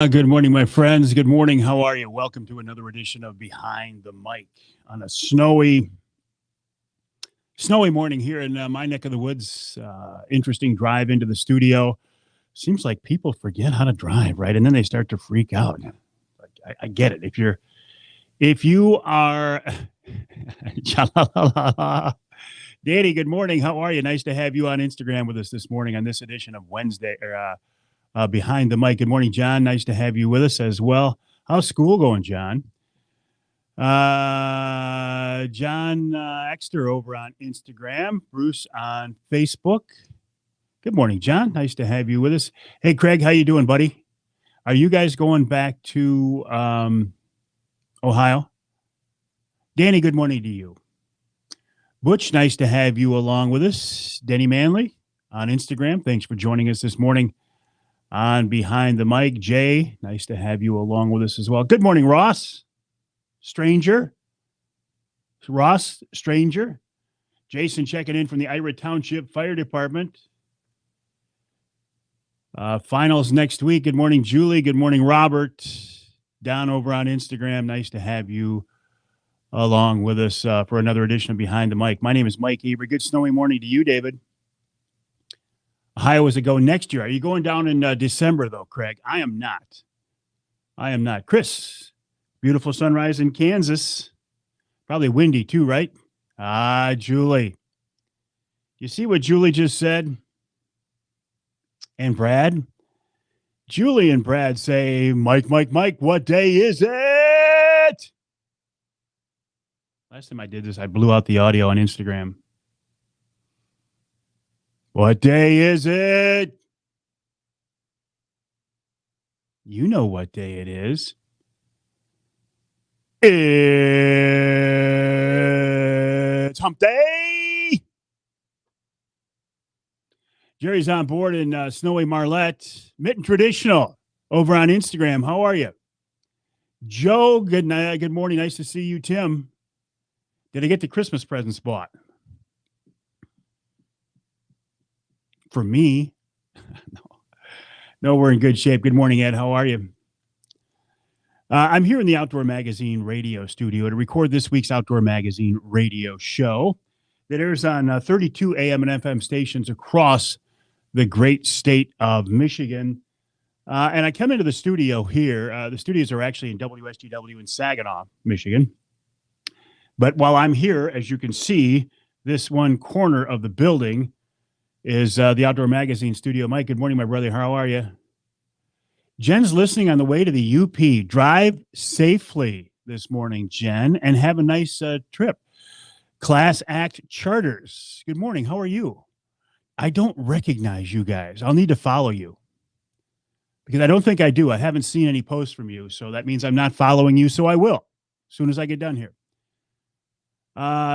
Good morning, my friends. Good morning. How are you? Welcome to another edition of Behind the Mic on a snowy morning here in my neck of the woods. Interesting drive into the studio. Seems like people forget how to drive, right? And then they start to freak out. I get it. If you are, Danny, good morning. How are you? Nice to have you on Instagram with us this morning on this edition of Wednesday Behind the Mic. Good morning, John. Nice to have you with us as well. How's school going, John? John Exter over on Instagram. Bruce on Facebook. Good morning, John. Nice to have you with us. Hey, Craig, how you doing, buddy? Are you guys going back to Ohio? Danny, good morning to you. Butch, nice to have you along with us. Denny Manley on Instagram. Thanks for joining us this morning on Behind the Mic. Jay, nice to have you along with us as well. Good morning, Ross. Stranger. Ross, stranger. Jason checking in from the Ira Township Fire Department. Finals next week. Good morning, Julie. Good morning, Robert. Down over on Instagram. Nice to have you along with us for another edition of Behind the Mic. My name is Mike Eber. Good snowy morning to you, David. Ohio is a go next year. Are you going down in December, though, Craig? I am not. Chris, beautiful sunrise in Kansas. Probably windy, too, right? Julie. You see what Julie just said? And Brad? Julie and Brad say, Mike, what day is it? Last time I did this, I blew out the audio on Instagram. What day is it? You know what day it is. It's hump day. Jerry's on board in snowy Marlette. Mitten Traditional over on Instagram. How are you? Joe, good night. Good morning. Nice to see you, Tim. Did I get the Christmas presents bought? For me? No, we're in good shape. Good morning, Ed. How are you? I'm here in the Outdoor Magazine radio studio to record this week's Outdoor Magazine radio show that airs on 32 AM and FM stations across the great state of Michigan. And I come into the studio here. The studios are actually in WSGW in Saginaw, Michigan. But while I'm here, as you can see, this one corner of the building is the Outdoor Magazine studio. Mike, good morning, my brother. How are you? Jen's listening on the way to the UP. Drive safely this morning, Jen, and have a nice trip. Class Act Charters. Good morning. How are you? I don't recognize you guys. I'll need to follow you because I don't think I do. I haven't seen any posts from you, so that means I'm not following you, so I will as soon as I get done here.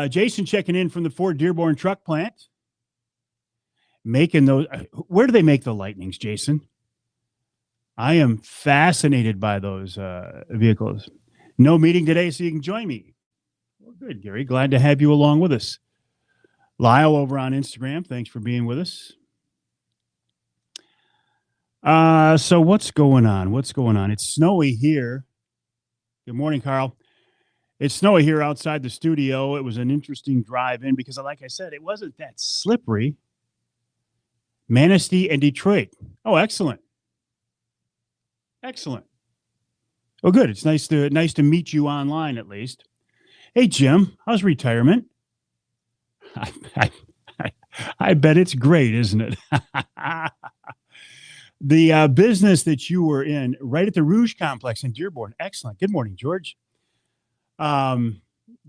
Jason checking in from the Ford Dearborn truck plant. Making those. Where do they make the Lightnings, Jason? I am fascinated by those vehicles. No meeting today, so you can join me. Well, good, Gary. Glad to have you along with us. Lyle over on Instagram. Thanks for being with us. So what's going on? It's snowy here. Good morning, Carl. It's snowy here outside the studio. It was an interesting drive in because, like I said, it wasn't that slippery. Manistee and Detroit. Oh, excellent. Oh, good. It's nice to meet you online at least. Hey, Jim, how's retirement? I bet it's great, isn't it? The business that you were in right at the Rouge Complex in Dearborn. Excellent. Good morning, George. Captain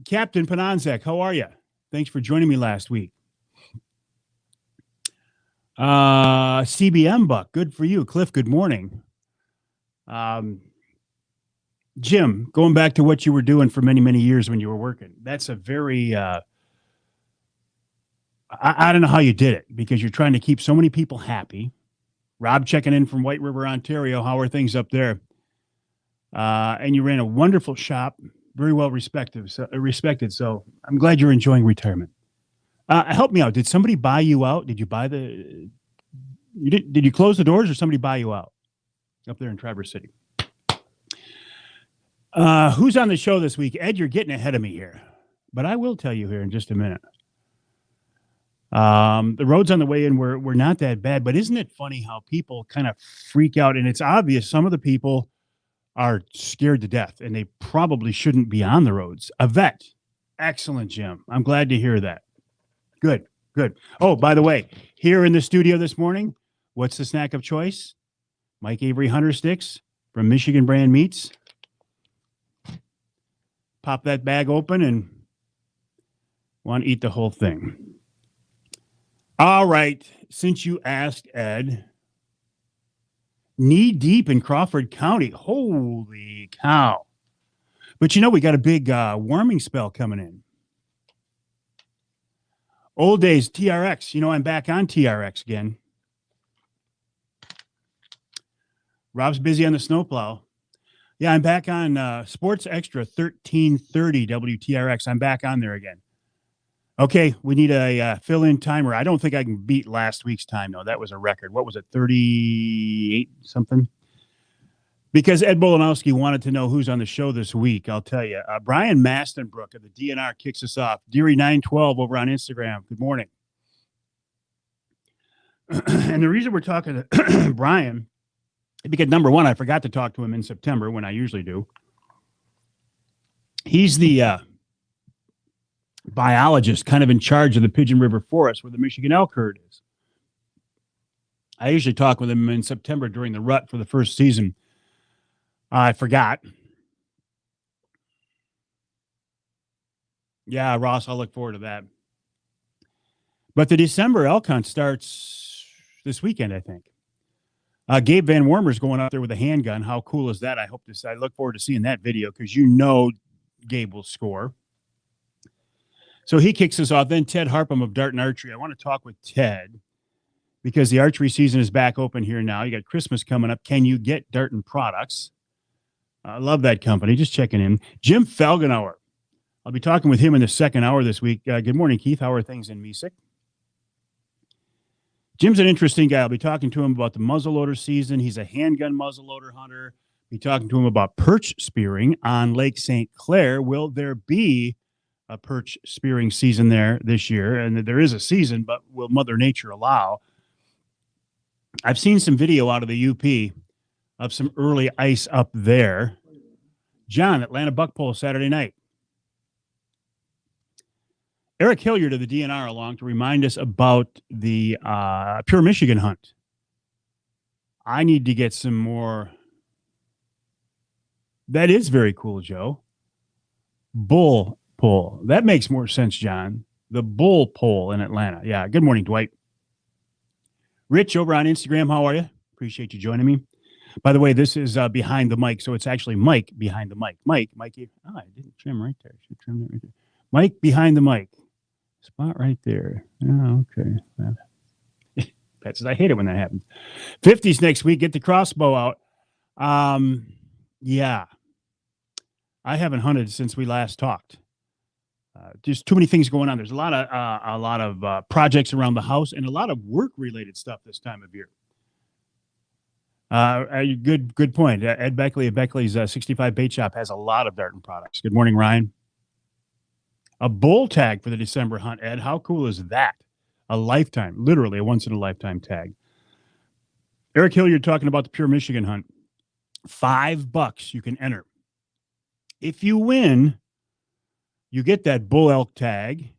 Pananzek, how are you? Thanks for joining me last week. CBM Buck, good for you. Cliff, good morning. Jim, going back to what you were doing for many, many years when you were working, that's a very, I don't know how you did it because you're trying to keep so many people happy. Rob checking in from White River, Ontario. How are things up there? And you ran a wonderful shop, very well respected. So I'm glad you're enjoying retirement. Help me out. Did somebody buy you out? Did you buy did you close the doors or somebody buy you out up there in Traverse City? Who's on the show this week? Ed, you're getting ahead of me here, but I will tell you here in just a minute. The roads on the way in were not that bad, but isn't it funny how people kind of freak out? And it's obvious some of the people are scared to death, and they probably shouldn't be on the roads. A vet. Excellent, Jim. I'm glad to hear that. Good. Oh, by the way, here in the studio this morning, what's the snack of choice? Mike Avery Hunter Sticks from Michigan Brand Meats. Pop that bag open and want to eat the whole thing. All right. Since you asked, Ed, knee deep in Crawford County. Holy cow. But we got a big warming spell coming in. Old days, TRX. I'm back on TRX again. Rob's busy on the snowplow. Yeah, I'm back on Sports Extra 1330 WTRX. I'm back on there again. Okay, we need a fill-in timer. I don't think I can beat last week's time, though. That was a record. What was it, 38 something? Because Ed Bolanowski wanted to know who's on the show this week, I'll tell you. Brian Mastenbrook of the DNR kicks us off. Deary912 over on Instagram. Good morning. And the reason we're talking to Brian, because number one, I forgot to talk to him in September when I usually do. He's the biologist kind of in charge of the Pigeon River Forest where the Michigan elk herd is. I usually talk with him in September during the rut for the first season. I forgot. Yeah, Ross, I'll look forward to that. But the December elk hunt starts this weekend, I think. Gabe Van Wormer's going out there with a handgun. How cool is that? I look forward to seeing that video because Gabe will score. So he kicks us off. Then Ted Harpum of Darton Archery. I want to talk with Ted because the archery season is back open here now. You got Christmas coming up. Can you get Darton products? I love that company. Just checking in. Jim Falgenhauer. I'll be talking with him in the second hour this week. Good morning, Keith. How are things in Mesick? Jim's an interesting guy. I'll be talking to him about the muzzleloader season. He's a handgun muzzleloader hunter. Be talking to him about perch spearing on Lake St. Clair. Will there be a perch spearing season there this year? And there is a season, but will Mother Nature allow? I've seen some video out of the UP of some early ice up there. John, Atlanta Buckpole Saturday night. Eric Hilliard of the DNR along to remind us about the Pure Michigan hunt. I need to get some more. That is very cool, Joe. Bull pole. That makes more sense, John. The bull pole in Atlanta. Yeah. Good morning, Dwight. Rich over on Instagram. How are you? Appreciate you joining me. By the way, this is behind the mic, so it's actually Mike behind the mic. Mike. I didn't trim right there. Should trim that right there. Mike behind the mic. Spot right there. Oh, okay. I hate it when that happens. 50s next week. Get the crossbow out. Yeah. I haven't hunted since we last talked. Just too many things going on. There's a lot of projects around the house and a lot of work-related stuff this time of year. Good point. Ed Beckley of Beckley's 65 Bait Shop has a lot of Darton products. Good morning, Ryan. A bull tag for the December hunt, Ed. How cool is that? A lifetime, literally a once-in-a-lifetime tag. Eric Hilliard talking about the Pure Michigan hunt. $5 you can enter. If you win, you get that bull elk tag.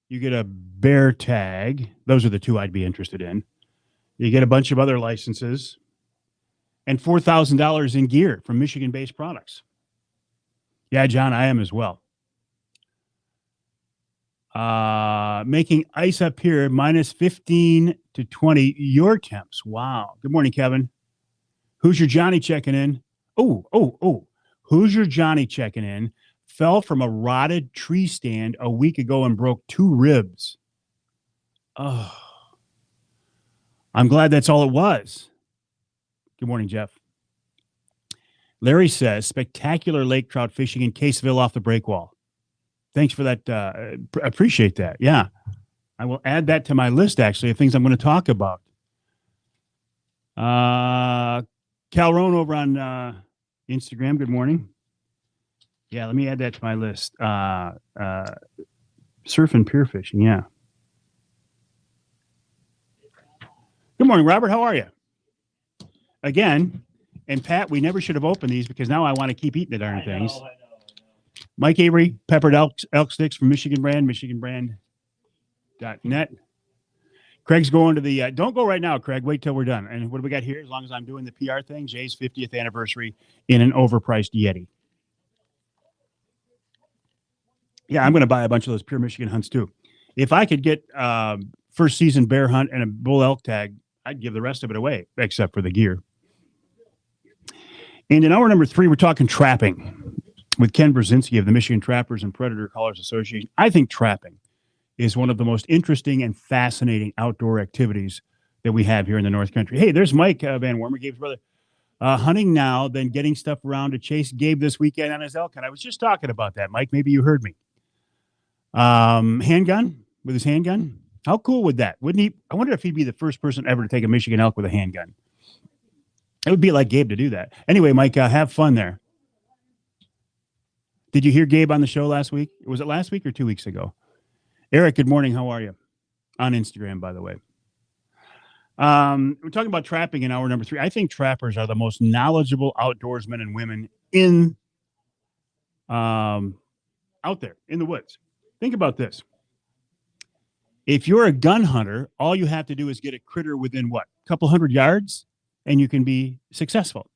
You get a bear tag. Those are the two I'd be interested in. You get a bunch of other licenses. And $4,000 in gear from Michigan-based products. Yeah, John, I am as well. Making ice up here, minus 15 to 20. Your temps. Wow. Good morning, Kevin. Who's your Johnny checking in? Oh. Who's your Johnny checking in? Fell from a rotted tree stand a week ago and broke 2 ribs. Oh. I'm glad that's all it was. Good morning, Jeff. Larry says, spectacular lake trout fishing in Caseville off the breakwall. Thanks for that. Appreciate that. Yeah. I will add that to my list, actually, of things I'm going to talk about. Calrone over on Instagram. Good morning. Yeah, let me add that to my list. Surf and pier fishing. Yeah. Good morning, Robert. How are you? Again, and Pat, we never should have opened these because now I want to keep eating the darn things. I know. Mike Avery, peppered elk sticks from Michigan Brand, michiganbrand.net. Craig's going to the, don't go right now, Craig. Wait till we're done. And what do we got here? As long as I'm doing the PR thing, Jay's 50th anniversary in an overpriced Yeti. Yeah, I'm going to buy a bunch of those pure Michigan hunts too. If I could get first season bear hunt and a bull elk tag, I'd give the rest of it away, except for the gear. And in hour number 3, we're talking trapping with Ken Berzinski of the Michigan Trappers and Predator Callers Association. I think trapping is one of the most interesting and fascinating outdoor activities that we have here in the North Country. Hey, there's Mike Van Wormer, Gabe's brother. Hunting now, then getting stuff around to chase Gabe this weekend on his elk hunt. I was just talking about that, Mike. Maybe you heard me. Handgun, with his handgun. How cool would that? Wouldn't he? I wonder if he'd be the first person ever to take a Michigan elk with a handgun. It would be like Gabe to do that. Anyway, Mike, have fun there. Did you hear Gabe on the show last week? Was it last week or 2 weeks ago? Eric, good morning. How are you? On Instagram, by the way. We're talking about trapping in hour number 3. I think trappers are the most knowledgeable outdoorsmen and women in out there in the woods. Think about this. If you're a gun hunter, all you have to do is get a critter within what? A couple hundred yards, and you can be successful.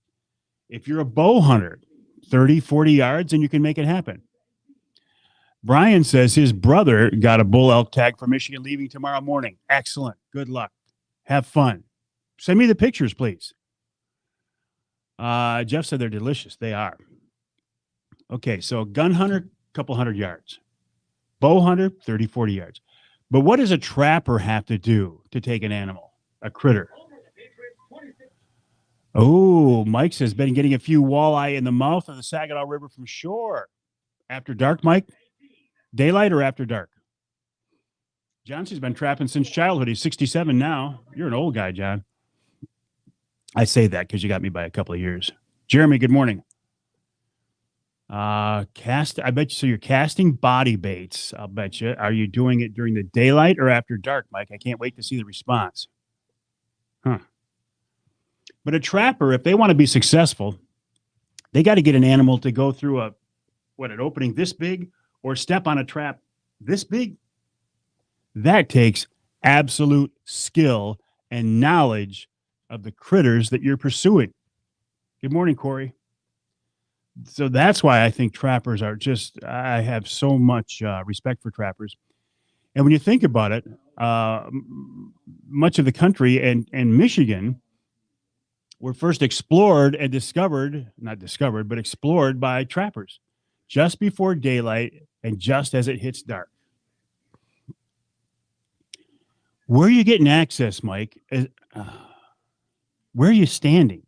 If you're a bow hunter, 30, 40 yards, and you can make it happen. Brian says his brother got a bull elk tag for Michigan leaving tomorrow morning. Excellent. Good luck. Have fun. Send me the pictures, please. Jeff said they're delicious. They are. Okay, so gun hunter, couple hundred yards. Bow hunter, 30, 40 yards. But what does a trapper have to do to take an animal, a critter? Oh, Mike says, been getting a few walleye in the mouth of the Saginaw River from shore. After dark, Mike? Daylight or after dark? Johnson's been trapping since childhood. He's 67 now. You're an old guy, John. I say that because you got me by a couple of years. Jeremy, good morning. I bet you. So you're casting body baits. I'll bet you. Are you doing it during the daylight or after dark, Mike? I can't wait to see the response. Huh. But a trapper, if they want to be successful, they got to get an animal to go through an opening this big or step on a trap this big. That takes absolute skill and knowledge of the critters that you're pursuing. Good morning, Corey. So that's why I think trappers are I have so much respect for trappers. And when you think about it, much of the country and Michigan were first explored and explored by trappers just before daylight and just as it hits dark. Where are you getting access, Mike? Where are you standing?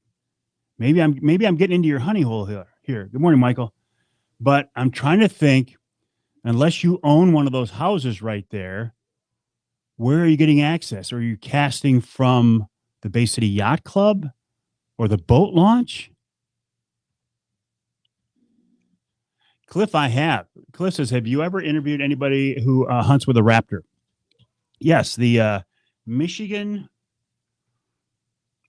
Maybe I'm getting into your honey hole here. Good morning, Michael. But I'm trying to think, unless you own one of those houses right there, where are you getting access? Are you casting from the Bay City Yacht Club or the boat launch? Cliff, I have. Cliff says, have you ever interviewed anybody who hunts with a raptor? Yes, the Michigan,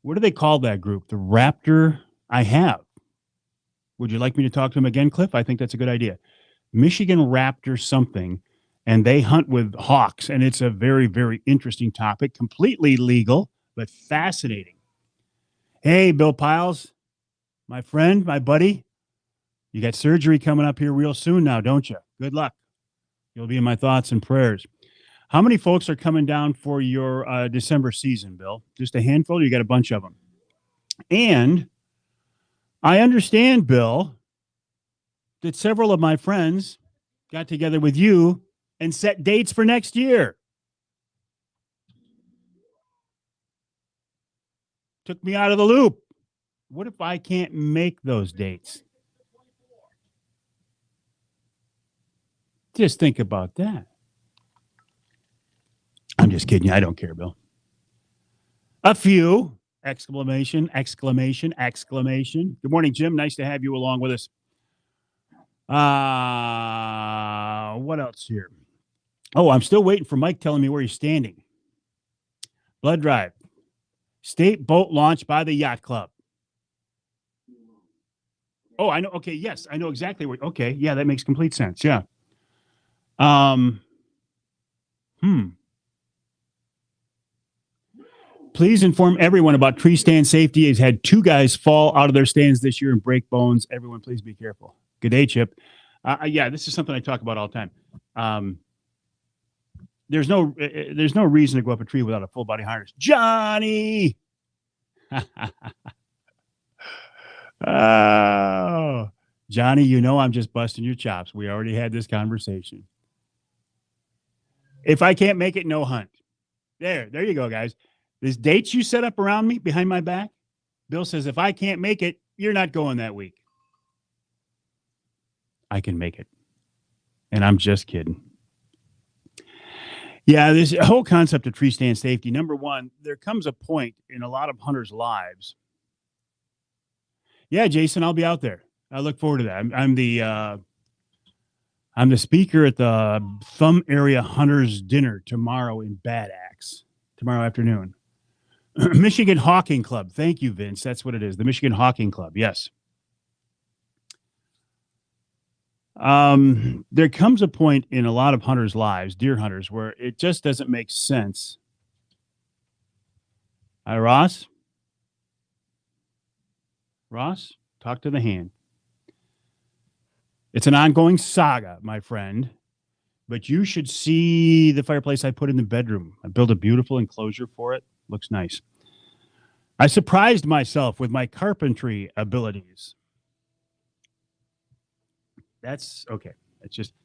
what do they call that group? The Raptor, I have. Would you like me to talk to him again, Cliff? I think that's a good idea. Michigan Raptor something, and they hunt with hawks, and it's a very, very interesting topic. Completely legal, but fascinating. Hey, Bill Piles, my friend, my buddy, you got surgery coming up here real soon now, don't you? Good luck. You'll be in my thoughts and prayers. How many folks are coming down for your December season, Bill? Just a handful? You got a bunch of them. And I understand, Bill, that several of my friends got together with you and set dates for next year. Took me out of the loop. What if I can't make those dates? Just think about that. I'm just kidding you. I don't care, Bill. A few. Exclamation. Good morning, Jim. Nice to have you along with us. What else here? Oh, I'm still waiting for Mike telling me where he's standing. Blood drive. State boat launch by the yacht club. Oh, I know. Okay, yes, I know exactly where. Okay, yeah, that makes complete sense. Yeah. Please inform everyone about tree stand safety. Has had 2 guys fall out of their stands this year and break bones. Everyone, please be careful. Good day, Chip. Yeah, this is something I talk about all the time. There's no reason to go up a tree without a full body harness. Johnny. Oh, Johnny, you know I'm just busting your chops. We already had this conversation. If I can't make it, no hunt. There you go, guys. These dates you set up around me behind my back, Bill says, if I can't make it, you're not going that week. I can make it. And I'm just kidding. Yeah, this whole concept of tree stand safety, number one, there comes a point in a lot of hunters' lives. Yeah, Jason, I'll be out there. I look forward to that. I'm the speaker at the Thumb Area Hunters Dinner tomorrow in Bad Axe, tomorrow afternoon. Michigan Hawking Club. Thank you, Vince. That's what it is. The Michigan Hawking Club. Yes. There comes a point in a lot of hunters' lives, deer hunters, where it just doesn't make sense. Hi, Ross. Ross, talk to the hand. It's an ongoing saga, my friend, but you should see the fireplace I put in the bedroom. I built a beautiful enclosure for it. Looks nice. I surprised myself with my carpentry abilities. That's okay.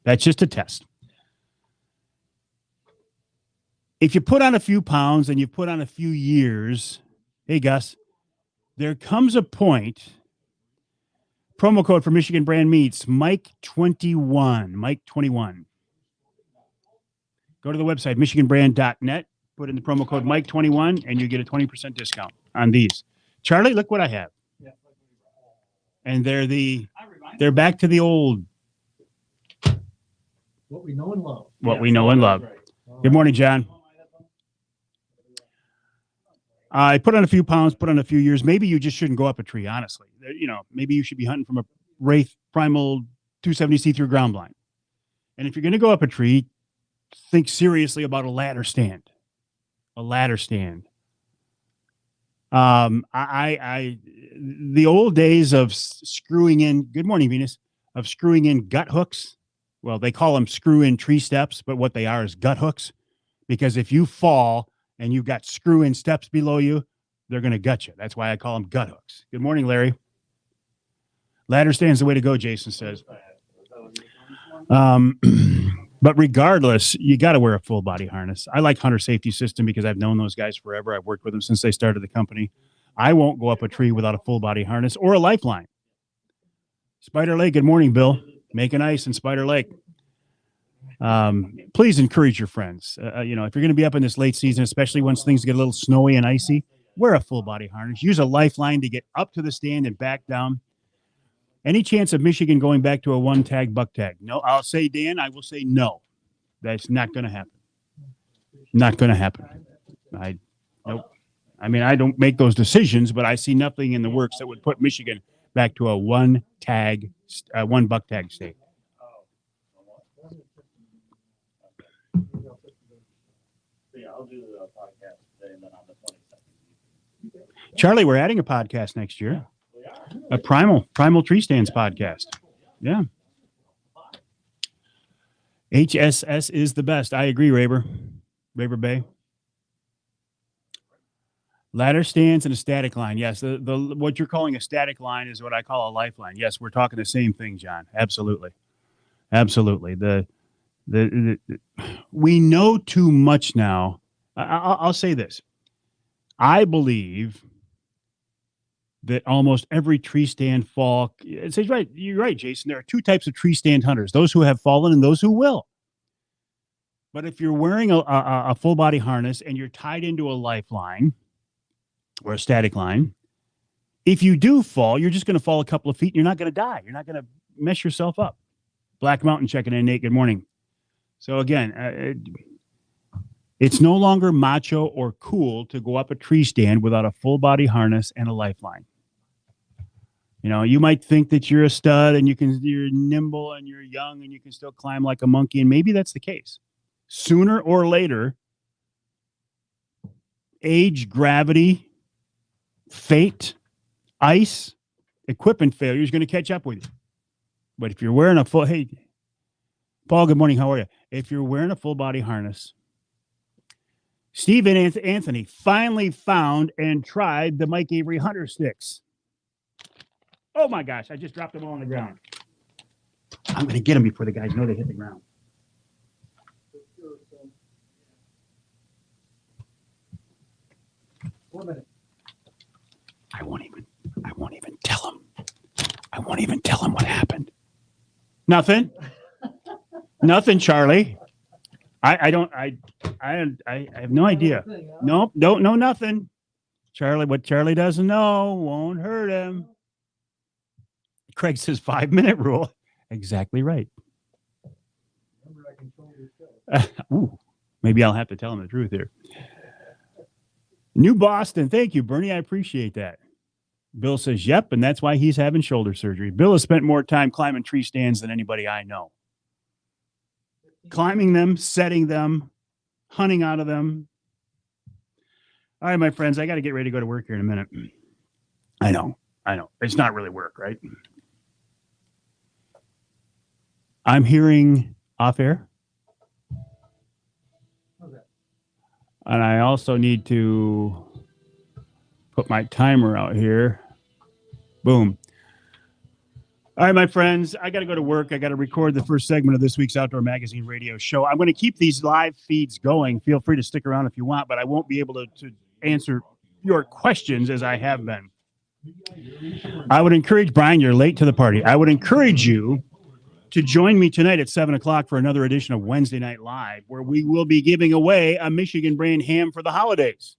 That's just a test. If you put on a few pounds and you put on a few years, hey, Gus, there comes a point. Promo code for Michigan Brand Meats, Mike21. Mike21. Go to the website, michiganbrand.net. Put in the promo code Mike21, and you get a 20% discount on these. Charlie, look what I have. And they're back to the old. What we know and love. What we know and love. Right. Good morning, John. I put on a few pounds, put on a few years. Maybe you just shouldn't go up a tree, honestly. You know, maybe you should be hunting from a Wraith Primal 270 see-through ground blind. And if you're going to go up a tree, think seriously about a ladder stand. A ladder stand. The old days of screwing in, good morning, Venus, of screwing in gut hooks. Well, they call them screw-in tree steps, but what they are is gut hooks. Because if you fall and you've got screw-in steps below you, they're going to gut you. That's why I call them gut hooks. Good morning, Larry. Ladder stand's the way to go, Jason says. But regardless, you got to wear a full body harness. I like Hunter Safety System because I've known those guys forever. I've worked with them since they started the company. I won't go up a tree without a full body harness or a lifeline. Spider Lake, good morning, Bill. Making ice in Spider Lake. Please encourage your friends. If you're going to be up in this late season, especially once things get a little snowy and icy, wear a full body harness. Use a lifeline to get up to the stand and back down. Any chance of Michigan going back to a one tag buck tag? No, I'll say, Dan, I will say no. That's not going to happen. Not going to happen. Nope. I mean, I don't make those decisions, but I see nothing in the works that would put Michigan back to a one buck tag state. I'll do the podcast today and then on the 22nd. Charlie, we're adding a podcast next year. A Primal Tree Stands podcast. Yeah. HSS is the best. I agree, Raber Bay. Ladder stands and a static line. Yes, the what you're calling a static line is what I call a lifeline. Yes, we're talking the same thing, John. Absolutely. We know too much now. I'll say this. I believe that almost every tree stand fall. It's right. You're right, Jason. There are 2 types of tree stand hunters: those who have fallen and those who will. But if you're wearing a full body harness and you're tied into a lifeline or a static line, if you do fall, you're just going to fall a couple of feet and you're not going to die. You're not going to mess yourself up. Black Mountain checking in, Nate. Good morning. So again, it's no longer macho or cool to go up a tree stand without a full body harness and a lifeline. You know, you might think that you're a stud and you're nimble and you're young and you can still climb like a monkey, and maybe that's the case. Sooner or later, age, gravity, fate, ice, equipment failure is going to catch up with you. But if you're wearing a full, hey, Paul, good morning. How are you? If you're wearing a full body harness, Steve and Anthony finally found and tried the Mike Avery Hunter sticks. Oh my gosh, I just dropped them all on the ground. I'm going to get them before the guys know they hit the ground. I won't even tell them. I won't even tell them what happened. Nothing. Nothing, Charlie. I have no idea. Nope, don't know nothing. Charlie, what Charlie doesn't know won't hurt him. Craig says 5-minute rule. Exactly right. Remember, I control your show. Ooh, maybe I'll have to tell him the truth here. New Boston. Thank you, Bernie. I appreciate that. Bill says, yep, and that's why he's having shoulder surgery. Bill has spent more time climbing tree stands than anybody I know. Climbing them, setting them, hunting out of them. All right, my friends, I got to get ready to go to work here in a minute. I know. It's not really work, right? I'm hearing off air. And I also need to put my timer out here. Boom. All right, my friends, I got to go to work. I got to record the first segment of this week's Outdoor Magazine radio show. I'm going to keep these live feeds going. Feel free to stick around if you want, but I won't be able to answer your questions as I have been. I would encourage, Brian, you're late to the party. I would encourage you to join me tonight at 7 o'clock for another edition of Wednesday Night Live, where we will be giving away a Michigan brand ham for the holidays,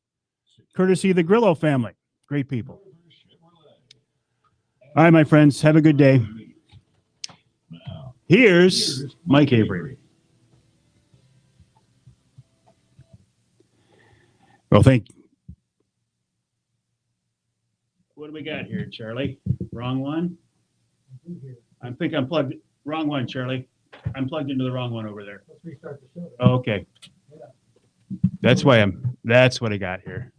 courtesy of the Grillo family. Great people. All right, my friends, have a good day. Here's Mike Avery. Well, thank you. What do we got here, Charlie? Wrong one? I think I'm plugged. Wrong one, Charlie. I'm plugged into the wrong one over there. Let's restart the show. Oh, okay. That's what I got here.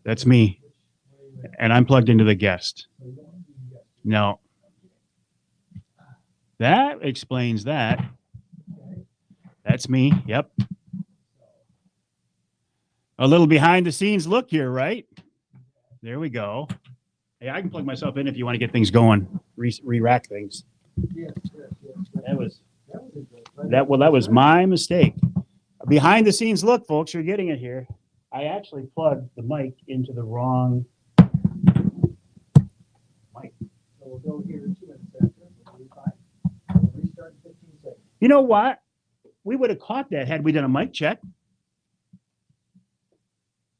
That's me. And I'm plugged into the guest. No. That explains that. That's me. Yep. A little behind the scenes look here, right? There we go. Hey, I can plug myself in if you want to get things going, re-rack things. That was my mistake. Behind the scenes look, folks, you're getting it here. I actually plugged the mic into the wrong mic. So we'll go here 2 minutes after. We'll be fine. We'll restart in 15 seconds. You know what? We would have caught that had we done a mic check.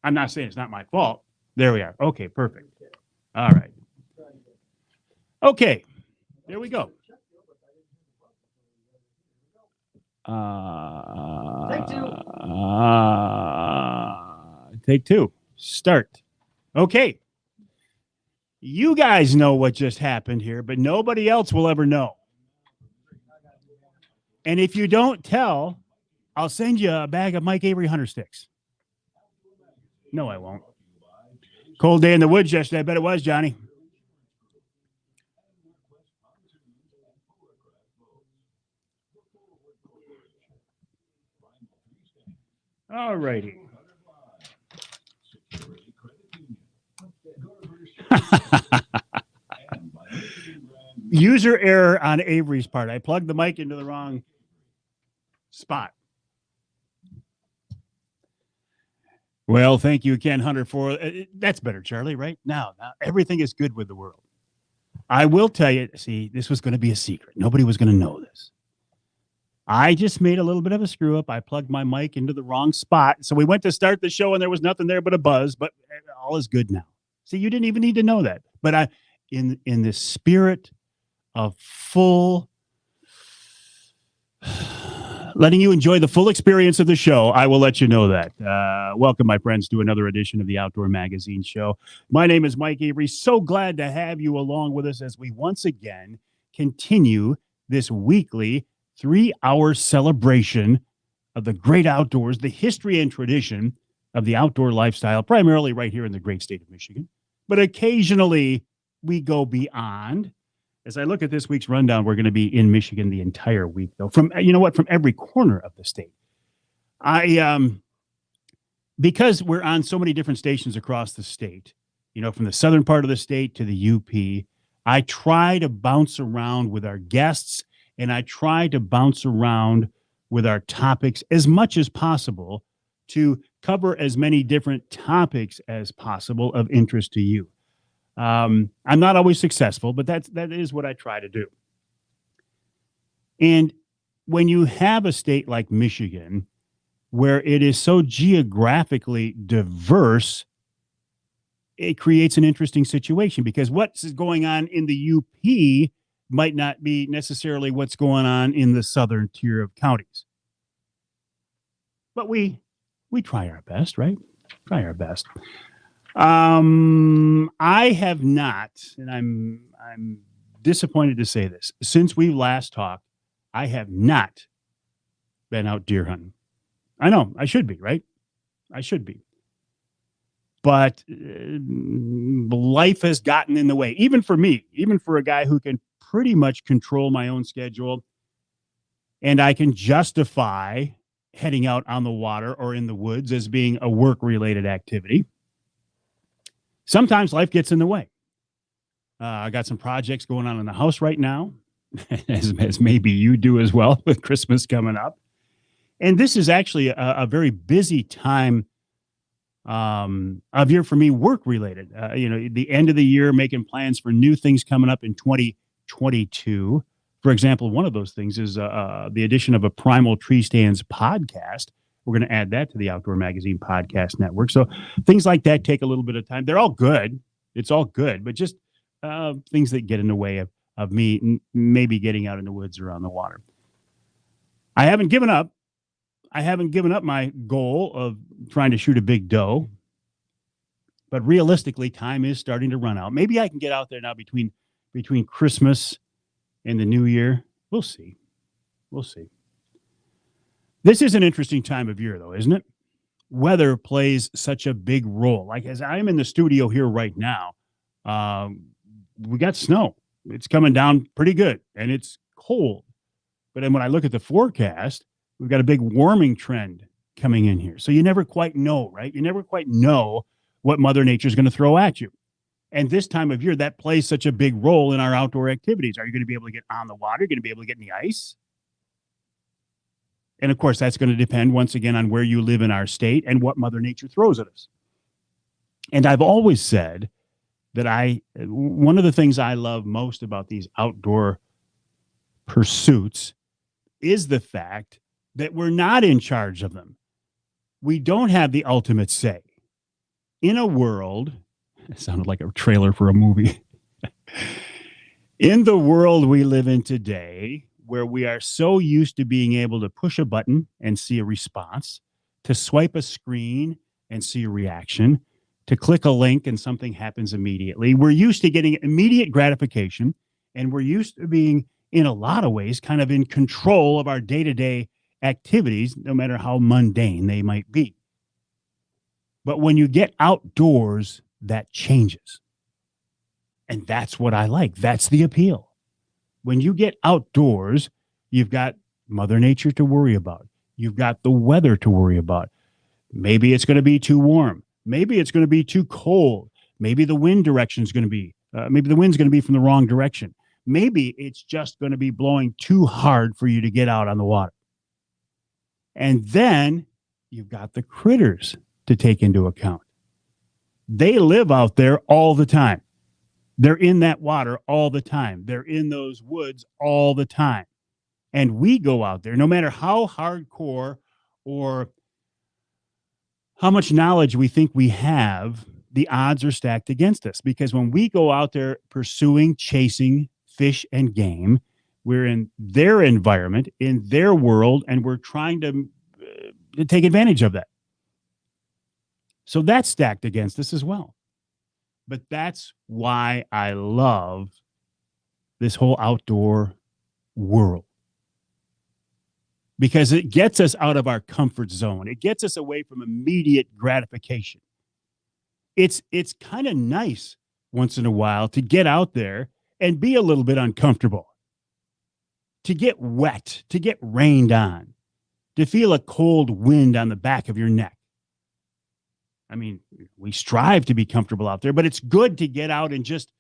I'm not saying it's not my fault. There we are. Okay, perfect. All right. Okay, there we go. Take two. Start. Okay. You guys know what just happened here, but nobody else will ever know. And if you don't tell, I'll send you a bag of Mike Avery Hunter sticks. No, I won't. Cold day in the woods yesterday. I bet it was, Johnny. All righty. User error on Avery's part. I plugged the mic into the wrong spot. Well, thank you, Ken Hunter, for that's better, Charlie, right? Now, everything is good with the world. I will tell you, see, this was going to be a secret. Nobody was going to know this. I just made a little bit of a screw up. I plugged my mic into the wrong spot. So we went to start the show and there was nothing there but a buzz, but all is good now. See, you didn't even need to know that. But in the spirit of full letting you enjoy the full experience of the show. I will let you know that. Welcome, my friends, to another edition of the Outdoor Magazine Show. My name is Mike Avery. So glad to have you along with us as we once again continue this weekly 3-hour celebration of the great outdoors, the history and tradition of the outdoor lifestyle, primarily right here in the great state of Michigan. But occasionally we go beyond. As I look at this week's rundown, we're going to be in Michigan the entire week, though, from every corner of the state. Because we're on so many different stations across the state, from the southern part of the state to the UP, I try to bounce around with our guests, and I try to bounce around with our topics as much as possible to cover as many different topics as possible of interest to you. I'm not always successful, but that is what I try to do. And when you have a state like Michigan, where it is so geographically diverse, it creates an interesting situation, because what's going on in the UP might not be necessarily what's going on in the southern tier of counties. But we try our best, right? Try our best. I have not, and I'm disappointed to say this, since we last talked, I have not been out deer hunting. I know I should be, right? I should be. But life has gotten in the way, even for me, even for a guy who can pretty much control my own schedule, and I can justify heading out on the water or in the woods as being a work-related activity. Sometimes life gets in the way. I got some projects going on in the house right now, as maybe you do as well, with Christmas coming up. And this is actually a very busy time of year for me, work-related. The end of the year, making plans for new things coming up in 2022. For example, one of those things is the addition of a Primal Tree Stands podcast. We're going to add that to the Outdoor Magazine Podcast Network. So things like that take a little bit of time. They're all good. It's all good, but just things that get in the way of me maybe getting out in the woods or on the water. I haven't given up. I haven't given up my goal of trying to shoot a big doe, but realistically, time is starting to run out. Maybe I can get out there now between Christmas and the New Year. We'll see. We'll see. This is an interesting time of year, though, isn't it? Weather plays such a big role. Like, as I'm in the studio here right now, we got snow. It's coming down pretty good, and it's cold. But then when I look at the forecast, we've got a big warming trend coming in here. So you never quite know, right? You never quite know what Mother Nature is going to throw at you. And this time of year, that plays such a big role in our outdoor activities. Are you going to be able to get on the water? Are you going to be able to get in the ice? And of course, that's going to depend once again on where you live in our state and what Mother Nature throws at us. And I've always said that one of the things I love most about these outdoor pursuits is the fact that we're not in charge of them. We don't have the ultimate say. In a world, it sounded like a trailer for a movie. In the world we live in today, where we are so used to being able to push a button and see a response, to swipe a screen and see a reaction, to click a link and something happens immediately. We're used to getting immediate gratification, and we're used to being, in a lot of ways, kind of in control of our day-to-day activities, no matter how mundane they might be. But when you get outdoors, that changes. And that's what I like. That's the appeal. When you get outdoors, you've got Mother Nature to worry about. You've got the weather to worry about. Maybe it's going to be too warm. Maybe it's going to be too cold. Maybe the wind direction is going to be, maybe the wind's going to be from the wrong direction. Maybe it's just going to be blowing too hard for you to get out on the water. And then you've got the critters to take into account. They live out there all the time. They're in that water all the time. They're in those woods all the time. And we go out there, no matter how hardcore or how much knowledge we think we have, the odds are stacked against us. Because when we go out there pursuing, chasing fish and game, We're in their environment, in their world, and we're trying to take advantage of that. So that's stacked against us as well. But that's why I love this whole outdoor world, because it gets us out of our comfort zone. It gets us away from immediate gratification. It's kind of nice once in a while to get out there and be a little bit uncomfortable, to get wet, to get rained on, to feel a cold wind on the back of your neck. I mean, we strive to be comfortable out there, but it's good to get out and just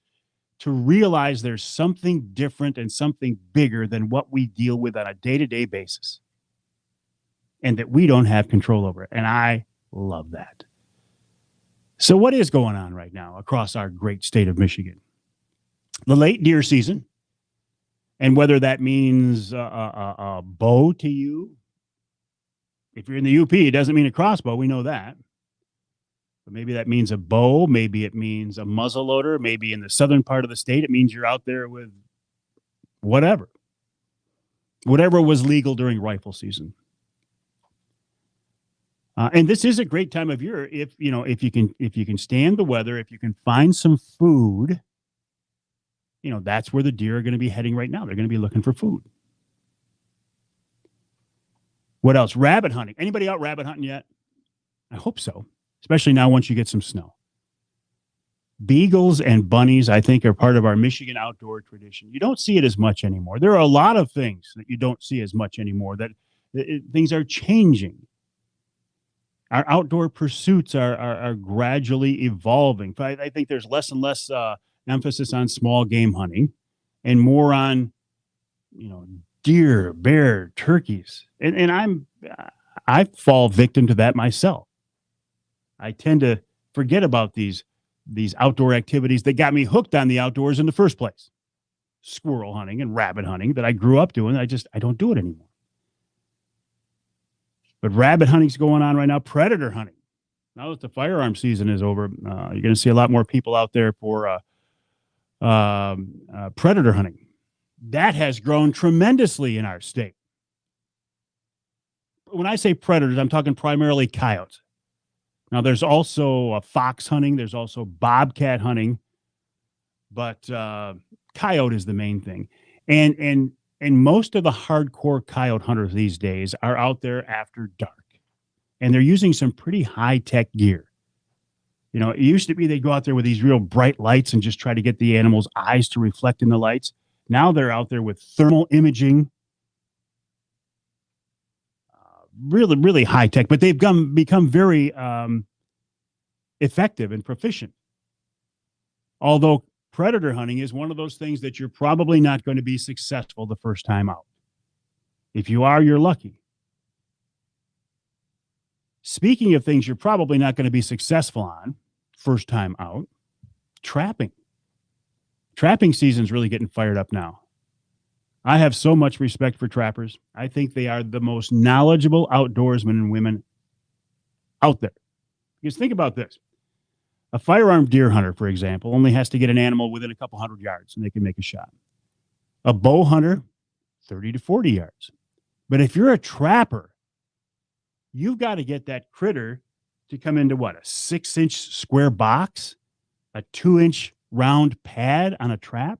to realize there's something different and something bigger than what we deal with on a day-to-day basis, and that we don't have control over it. And I love that. So what is going on right now across our great state of Michigan? The late deer season, and whether that means a bow to you. If you're in the UP, it doesn't mean a crossbow. We know that. But maybe that means a bow. Maybe it means a muzzleloader. Maybe in the southern part of the state, it means you're out there with whatever was legal during rifle season. And this is a great time of year if you can stand the weather, if you can find some food. That's where the deer are going to be heading right now. They're going to be looking for food. What else? Rabbit hunting. Anybody out rabbit hunting yet? I hope so. Especially now once you get some snow. Beagles and bunnies, I think, are part of our Michigan outdoor tradition. You don't see it as much anymore. There are a lot of things that you don't see as much anymore, that things are changing. Our outdoor pursuits are gradually evolving. I think there's less and less emphasis on small game hunting and more on, deer, bear, turkeys. And I fall victim to that myself. I tend to forget about these outdoor activities that got me hooked on the outdoors in the first place. Squirrel hunting and rabbit hunting that I grew up doing. I don't do it anymore. But rabbit hunting's going on right now. Predator hunting. Now that the firearm season is over, you're going to see a lot more people out there for predator hunting. That has grown tremendously in our state. When I say predators, I'm talking primarily coyotes. Now, there's also fox hunting. There's also bobcat hunting. But coyote is the main thing. And most of the hardcore coyote hunters these days are out there after dark. And they're using some pretty high-tech gear. It used to be they'd go out there with these real bright lights and just try to get the animal's eyes to reflect in the lights. Now they're out there with thermal imaging. Really, really high-tech. But they've become very effective and proficient. Although predator hunting is one of those things that you're probably not going to be successful the first time out. If you are, you're lucky. Speaking of things you're probably not going to be successful on first time out, trapping. Trapping season's really getting fired up now. I have so much respect for trappers. I think they are the most knowledgeable outdoorsmen and women out there. Because think about this. A firearm deer hunter, for example, only has to get an animal within a couple hundred yards and they can make a shot. A bow hunter, 30 to 40 yards. But if you're a trapper, you've got to get that critter to come into what? A 6-inch square box? A 2-inch round pad on a trap?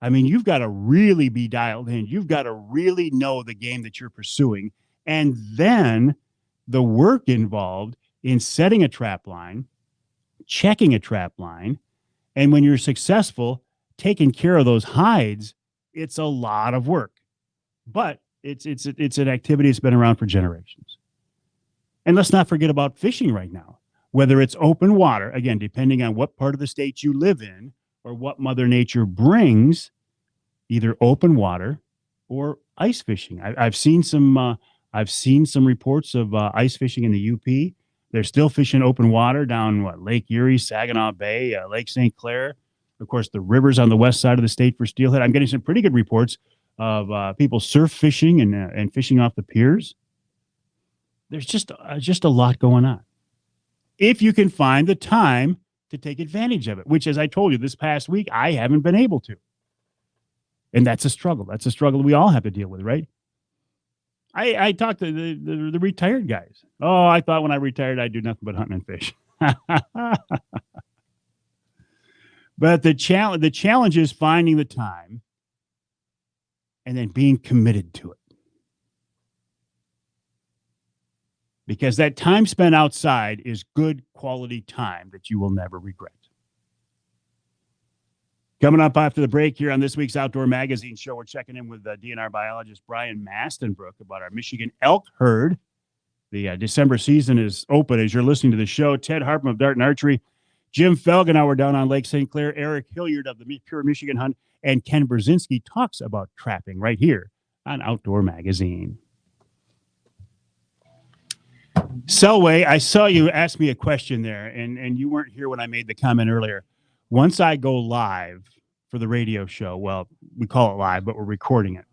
I mean, you've got to really be dialed in. You've got to really know the game that you're pursuing. And then the work involved in setting a trap line, checking a trap line, and when you're successful, taking care of those hides, it's a lot of work. But it's an activity that's been around for generations. And let's not forget about fishing right now. Whether it's open water, again, depending on what part of the state you live in or what Mother Nature brings, either open water or ice fishing. I've seen some reports of ice fishing in the UP. They're still fishing open water down Lake Erie, Saginaw Bay, Lake St. Clair. Of course, the rivers on the west side of the state for steelhead. I'm getting some pretty good reports of people surf fishing and fishing off the piers. There's just a lot going on. If you can find the time to take advantage of it, which, as I told you this past week, I haven't been able to. And that's a struggle. That's a struggle we all have to deal with, right? I talked to the retired guys. Oh, I thought when I retired, I'd do nothing but hunting and fish. But the challenge is finding the time and then being committed to it. Because that time spent outside is good quality time that you will never regret. Coming up after the break here on this week's Outdoor Magazine show, we're checking in with DNR biologist Brian Mastenbrook about our Michigan elk herd. The December season is open as you're listening to the show. Ted Harpum of Darton Archery, Jim Falgenhauer down on Lake St. Clair, Eric Hilliard of the Pure Michigan Hunt, and Ken Berzinski talks about trapping right here on Outdoor Magazine. Selway, I saw you ask me a question there, and you weren't here when I made the comment earlier. Once I go live for the radio show, well, we call it live, but we're recording it,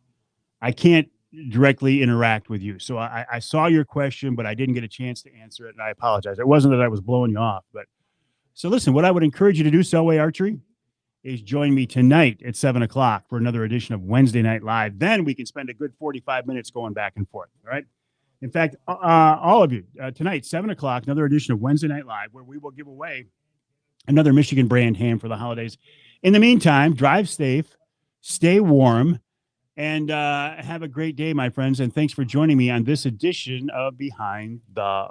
I can't directly interact with you. So I saw your question, but I didn't get a chance to answer it, and I apologize. It wasn't that I was blowing you off. But so listen, what I would encourage you to do, Selway Archery, is join me tonight at 7 o'clock for another edition of Wednesday Night Live. Then we can spend a good 45 minutes going back and forth, all right? In fact, all of you, tonight, 7 o'clock, another edition of Wednesday Night Live, where we will give away another Michigan brand ham for the holidays. In the meantime, drive safe, stay warm, and have a great day, my friends. And thanks for joining me on this edition of Behind the